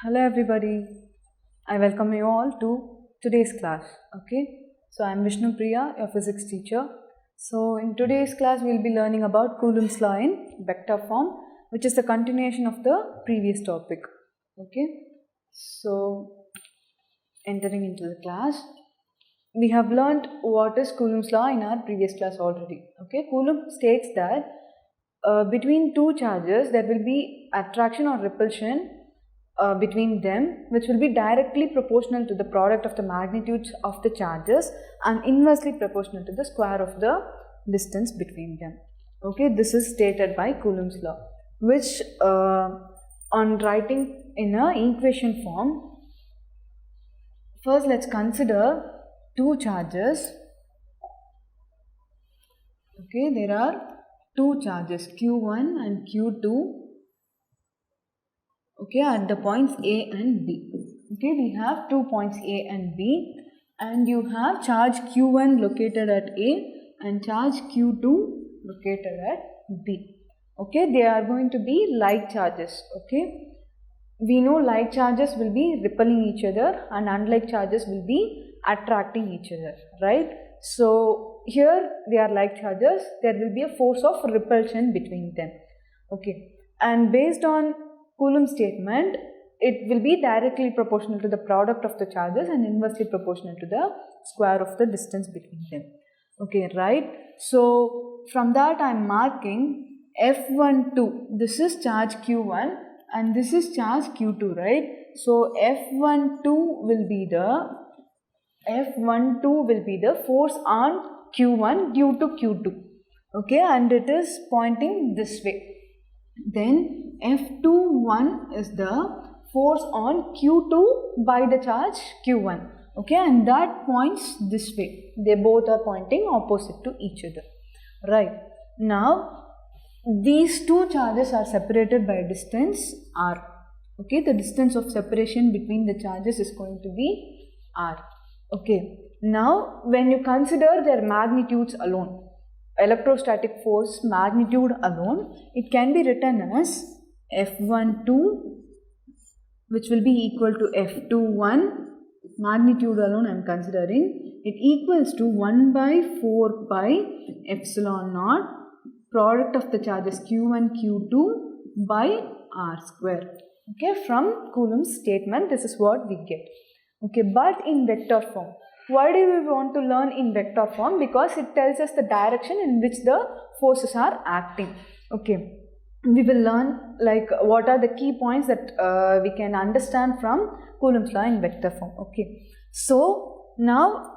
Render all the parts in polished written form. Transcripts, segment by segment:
Hello everybody, I welcome you all to today's class. Okay, so I'm Vishnu Priya, your physics teacher. So in today's class we'll be learning about Coulomb's law in vector form, which is the continuation of the previous topic. Okay, so entering into the class, we have learned what is Coulomb's law in our previous class already. Okay, Coulomb states that between two charges there will be attraction or repulsion between them, which will be directly proportional to the product of the magnitudes of the charges and inversely proportional to the square of the distance between them. Okay, this is stated by Coulomb's law, which on writing in an equation form, first let's consider two charges. Okay, there are two charges Q1 and Q2. Okay, at the points A and B. Okay, we have 2 points A and B, and you have charge Q1 located at A and charge Q2 located at B. Okay, they are going to be like charges. Okay, we know like charges will be repelling each other and unlike charges will be attracting each other, right? So here they are like charges, there will be a force of repulsion between them. Okay, and based on Coulomb's statement, it will be directly proportional to the product of the charges and inversely proportional to the square of the distance between them. Okay, right? So from that I am marking F12. This is charge Q1 and this is charge Q2, right? So F12 will be the force on Q1 due to Q2. Okay, and it is pointing this way. Then F21 is the force on Q2 by the charge Q1. Okay, and that points this way. They both are pointing opposite to each other. Right. Now, these two charges are separated by a distance R. Okay, the distance of separation between the charges is going to be R. Okay, now when you consider their magnitudes alone, electrostatic force magnitude alone, it can be written as F12, which will be equal to F21, magnitude alone I am considering, it equals to 1 by 4 pi epsilon naught product of the charges Q1 Q2 by R square. Okay, from Coulomb's statement this is what we get. Okay, but in vector form. Why do we want to learn in vector form? Because it tells us the direction in which the forces are acting. Okay, we will learn like what are the key points that we can understand from Coulomb's law in vector form. Okay, so now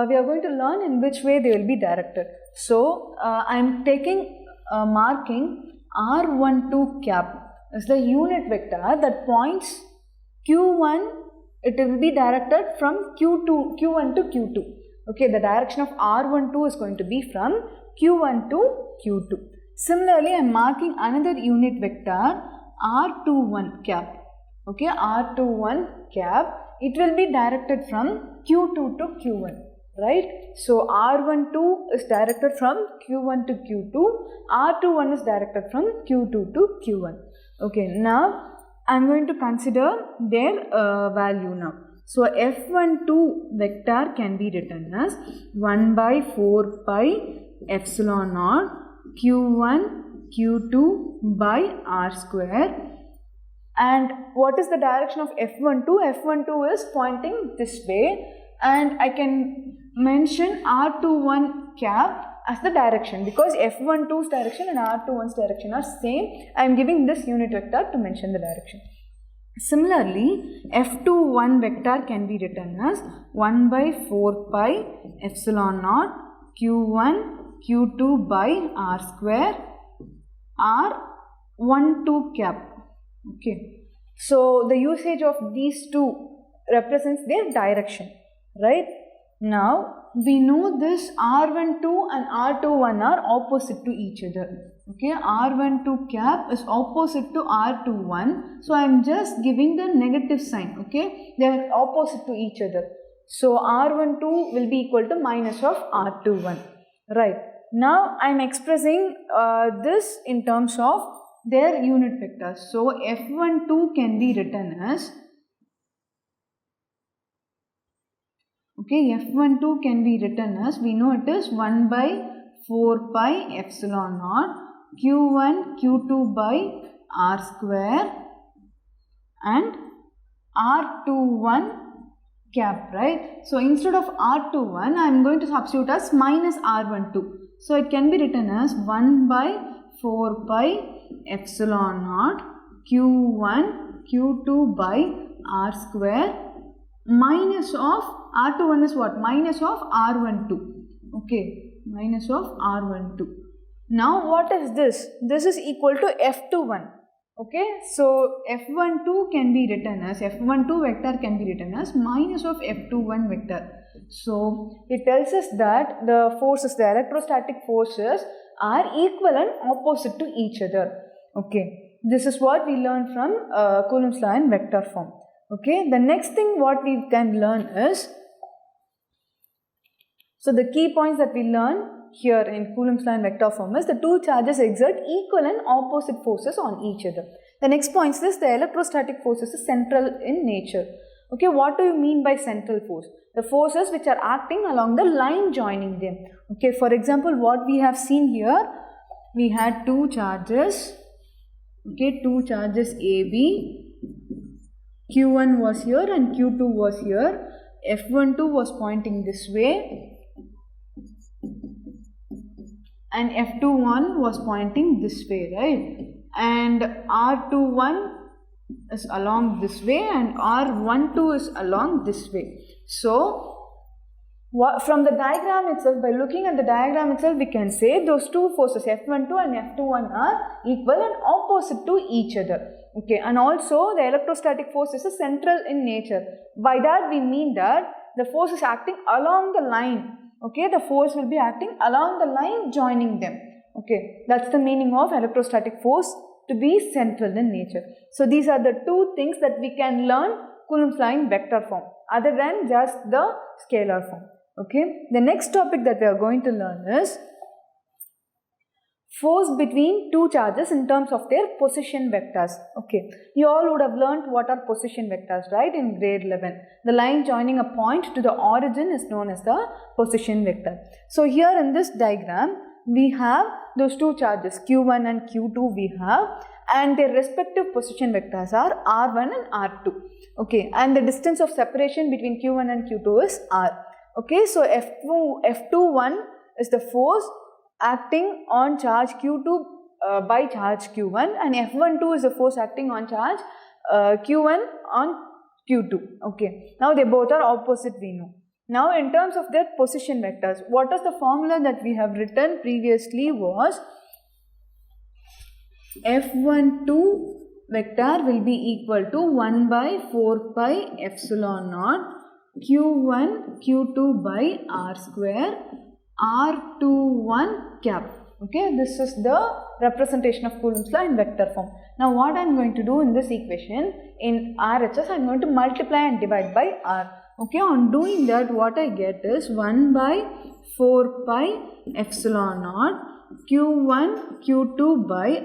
we are going to learn in which way they will be directed. So I am taking marking R12 cap as the unit vector that points Q1. It will be directed from Q1 to Q2. Okay, the direction of R12 is going to be from Q1 to Q2. Similarly, I am marking another unit vector R21 cap. Okay, R21 cap, it will be directed from Q2 to Q1. Right? So, R12 is directed from Q1 to Q2. R21 is directed from Q2 to Q1. Okay, now I am going to consider their value now. So, F12 vector can be written as 1 by 4 pi epsilon naught Q1 Q2 by R square. And what is the direction of F12? F12 is pointing this way, and I can mention R21 cap as the direction because F12's direction and R21's direction are same. I am giving this unit vector to mention the direction. Similarly, F21 vector can be written as 1 by 4 pi epsilon naught Q1 Q2 by R square R12 cap. Okay, so the usage of these two represents their direction, right? Now, we know this R12 and R21 are opposite to each other. Okay, R12 cap is opposite to R21. So, I am just giving the negative sign. Okay, they are opposite to each other. So, R12 will be equal to minus of R21. Right. Now, I am expressing this in terms of their unit vectors. So F12 can be written as, okay, F12 can be written as, we know it is 1 by 4 pi epsilon naught Q1 Q2 by R square and R21 cap, right? So instead of R21, I am going to substitute as minus R12. So it can be written as 1 by 4 pi epsilon naught Q1 Q2 by R square minus of R21 is what? Minus of R12. Okay, minus of R12. Now what is this? This is equal to F21. Okay, so F12 can be written as, F12 vector can be written as minus of F21 vector. So it tells us that the forces, the electrostatic forces are equal and opposite to each other. Okay, this is what we learned from Coulomb's law in vector form. Okay, the next thing what we can learn is, so the key points that we learn here in Coulomb's law in vector form is the two charges exert equal and opposite forces on each other. The next point is this, the electrostatic force is central in nature. Okay, what do you mean by central force? The forces which are acting along the line joining them. Okay, for example, what we have seen here, we had two charges. Okay, two charges AB. Q1 was here and Q2 was here. F12 was pointing this way and F21 was pointing this way, right? And R21 is along this way and R12 is along this way. So from the diagram itself, by looking at the diagram itself, we can say those two forces F12 and F21 are equal and opposite to each other. Okay, and also the electrostatic force is central in nature. By that we mean that the force is acting along the line. Okay, the force will be acting along the line joining them. Okay, that's the meaning of electrostatic force, to be central in nature. So these are the two things that we can learn Coulomb's law in vector form, other than just the scalar form. Okay, the next topic that we are going to learn is force between two charges in terms of their position vectors. Okay, you all would have learned what are position vectors, right, in grade 11. The line joining a point to the origin is known as the position vector. So here in this diagram, we have those two charges Q1 and Q2 we have, and their respective position vectors are R1 and R2. Okay, and the distance of separation between Q1 and Q2 is R. Okay, so F21 is the force acting on charge Q2 by charge Q1, and F12 is the force acting on charge Q1 on Q2. Okay, now they both are opposite, we know. Now in terms of their position vectors, what is the formula that we have written previously was F12 vector will be equal to 1 by 4 pi epsilon naught Q1 Q2 by R square R21 cap. Okay, this is the representation of Coulomb's law in vector form. Now what I am going to do in this equation, in RHS I am going to multiply and divide by R. Okay, on doing that what I get is 1 by 4 pi epsilon naught Q1 Q2 by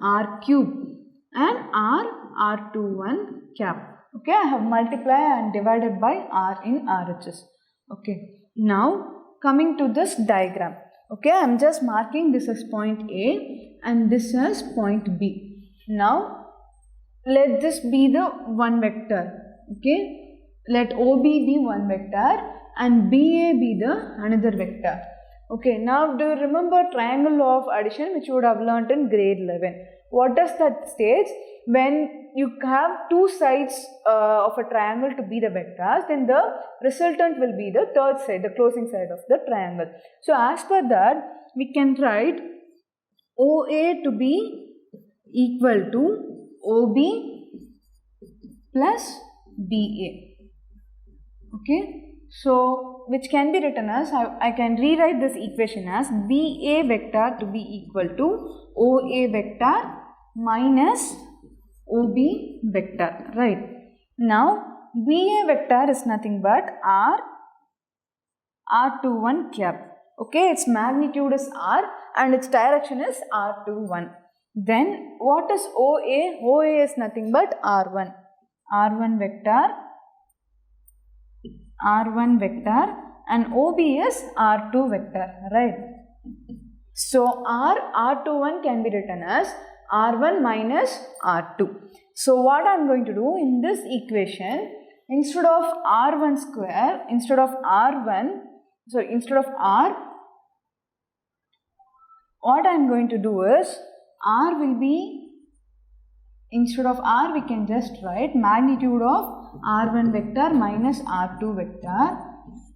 R cube and R21 cap. Okay, I have multiplied and divided by R in RHS. Okay, now coming to this diagram. Okay, I am just marking this as point A and this as point B. Now let this be the one vector. Okay, let OB be one vector and BA be the another vector. Okay, now do you remember triangle law of addition, which you would have learnt in grade 11? What does that state? When you have two sides of a triangle to be the vectors, then the resultant will be the third side, the closing side of the triangle. So as per that, we can write OA to be equal to OB plus BA. Okay, so which can be written as, I can rewrite this equation as BA vector to be equal to OA vector minus OB vector, right? Now BA vector is nothing but R21 cap. Okay, its magnitude is R and its direction is R21. Then what is OA? OA is nothing but R1. R1 vector and OB is R2 vector, right? So R21 can be written as R1 minus R2. So what I am going to do in this equation, instead of R1 square, instead of R, what I am going to do is, R will be, instead of R we can just write magnitude of R1 vector minus R2 vector,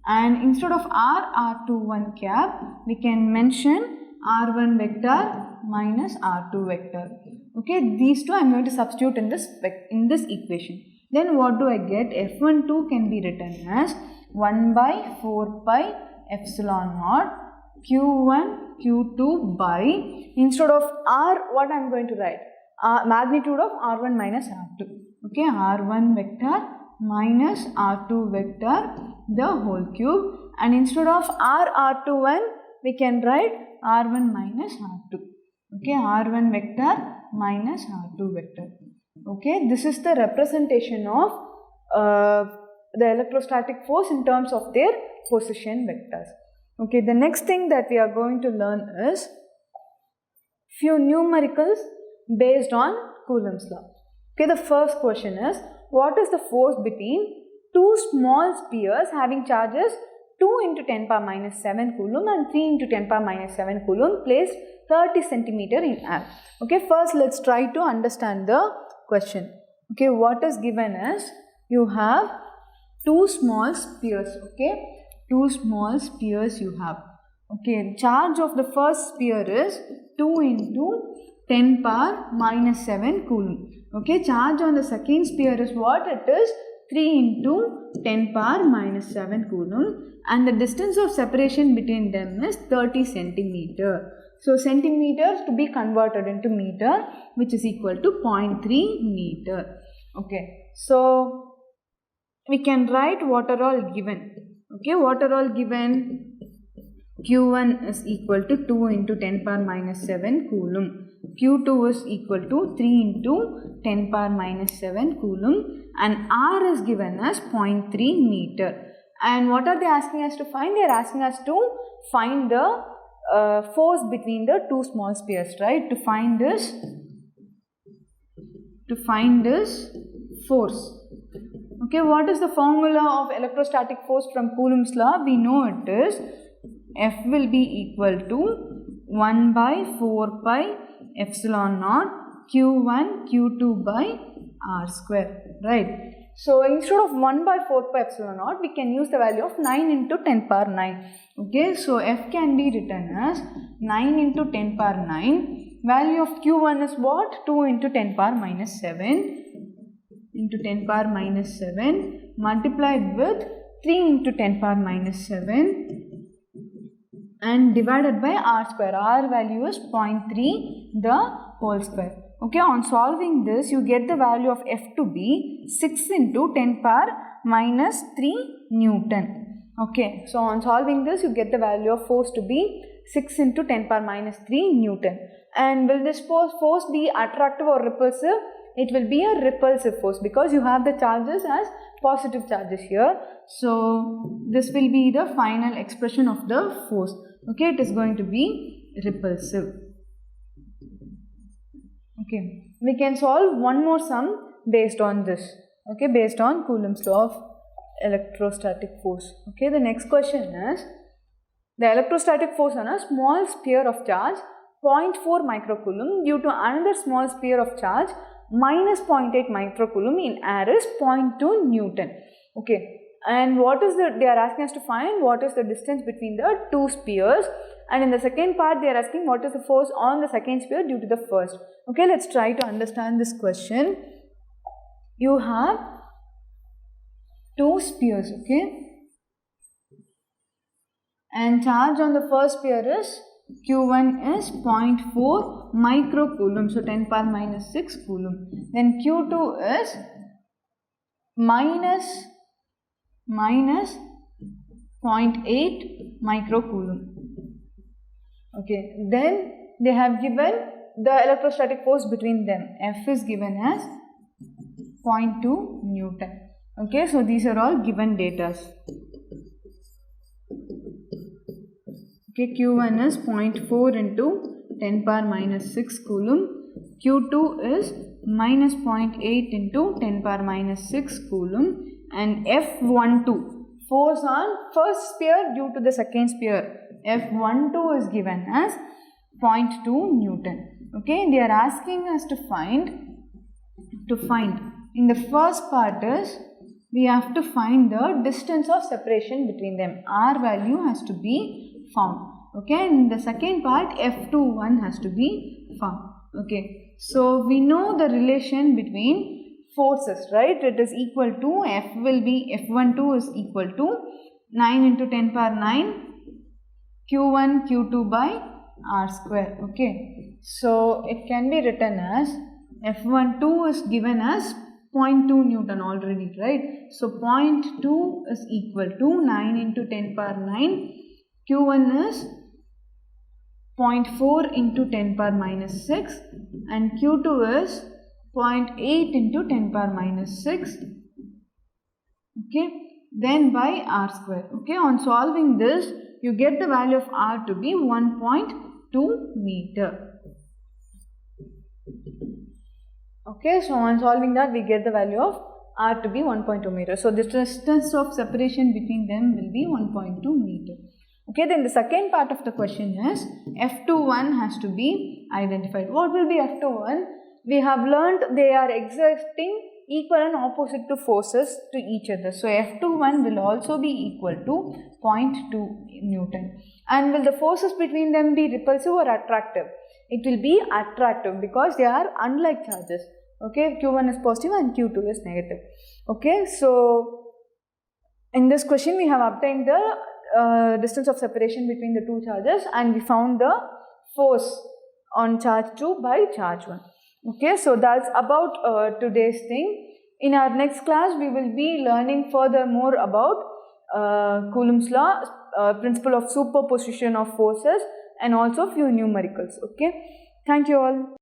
and instead of R21 cap we can mention R1 vector minus R2 vector. Okay, these two I am going to substitute in this equation. Then what do I get? F12 can be written as 1 by 4 pi epsilon naught Q1 Q2 by, instead of R what I am going to write? Magnitude of R1 minus R2. Okay, R1 vector minus R2 vector the whole cube, and instead of R21 we can write R1 minus R2. Okay, R1 vector minus R2 vector. Okay, this is the representation of the electrostatic force in terms of their position vectors. Okay, the next thing that we are going to learn is few numericals based on Coulomb's law. Okay, the first question is, what is the force between two small spheres having charges 2 into 10 power minus 7 Coulomb and 3 into 10 power minus 7 Coulomb placed 30 centimeter in air? Okay, first let's try to understand the question. Okay, what is given is, you have two small spheres. Okay, two small spheres you have. Okay, charge of the first sphere is 2 into 10 power minus 7 Coulomb. Okay, charge on the second sphere is what? It is 3 into 10 power minus 7 Coulomb, and the distance of separation between them is 30 centimeter. So centimeters to be converted into meter, which is equal to 0.3 meter. Okay, so we can write what are all given. Okay, what are all given? Q1 is equal to 2 into 10 power minus 7 Coulomb. Q2 is equal to 3 into 10 power minus 7 Coulomb, and R is given as 0.3 meter. And what are they asking us to find? They are asking us to find the force between the two small spheres, right? To find this force. Okay, what is the formula of electrostatic force from Coulomb's law? We know it is F will be equal to 1 by 4 pi epsilon naught Q1 Q2 by R square, right? So instead of 1 by 4 pi epsilon naught, we can use the value of 9 into 10 power 9. Okay, so F can be written as 9 into 10 power 9. Value of Q1 is what? 2 into 10 power minus 7 into 10 power minus 7 multiplied with 3 into 10 power minus 7 and divided by R square. R value is 0.3 the whole square. Okay, on solving this, you get the value of F to be 6 into 10 power minus 3 Newton. Okay, so on solving this, you get the value of force to be 6 into 10 power minus 3 Newton. And will this force be attractive or repulsive? It will be a repulsive force because you have the charges as positive charges here. So this will be the final expression of the force. Okay, it is going to be repulsive. Okay, we can solve one more sum based on this. Okay, based on Coulomb's law of electrostatic force. Okay, the next question is, the electrostatic force on a small sphere of charge 0.4 microcoulomb due to another small sphere of charge minus 0.8 microcoulomb in air is 0.2 Newton. Okay, and what is they are asking us to find what is the distance between the two spheres, and in the second part they are asking what is the force on the second sphere due to the first. Okay, let's try to understand this question. You have two spheres, okay, and charge on the first sphere is Q1 is 0.4 microcoulomb, so 10 power minus 6 coulomb. Then Q2 is minus 0.8 microcoulomb. Okay, then they have given the electrostatic force between them. F is given as 0.2 Newton. Okay, so these are all given data. Okay, Q1 is 0.4 into 10 power minus 6 Coulomb. Q2 is minus 0.8 into 10 power minus 6 Coulomb. And F12, force on first sphere due to the second sphere, F12 is given as 0.2 Newton. Okay, they are asking us to find. In the first part is, we have to find the distance of separation between them. R value has to be found. Okay, and the second part, F21 has to be found. Okay, so we know the relation between forces, right? It is equal to, F12 is equal to 9 into 10 power 9 Q1 Q2 by R square. Okay, so it can be written as F12 is given as 0.2 Newton already, right? So 0.2 is equal to 9 into 10 power 9. Q1 is 0.4 into 10 power minus 6 and Q2 is 0.8 into 10 power minus 6. Okay, then by R square. Okay, on solving this, you get the value of R to be 1.2 meter. Okay, so on solving that, we get the value of R to be 1.2 meter. So the distance of separation between them will be 1.2 meter. Okay, then the second part of the question is F21 has to be identified. What will be F21? We have learned they are exerting equal and opposite to forces to each other. So F21 will also be equal to 0.2 Newton. And will the forces between them be repulsive or attractive? It will be attractive because they are unlike charges. Okay, Q1 is positive and Q2 is negative. Okay, so in this question we have obtained the distance of separation between the two charges and we found the force on charge 2 by charge 1. Okay, so that's about today's thing. In our next class we will be learning further more about Coulomb's law, principle of superposition of forces, and also few numericals. Okay, thank you all.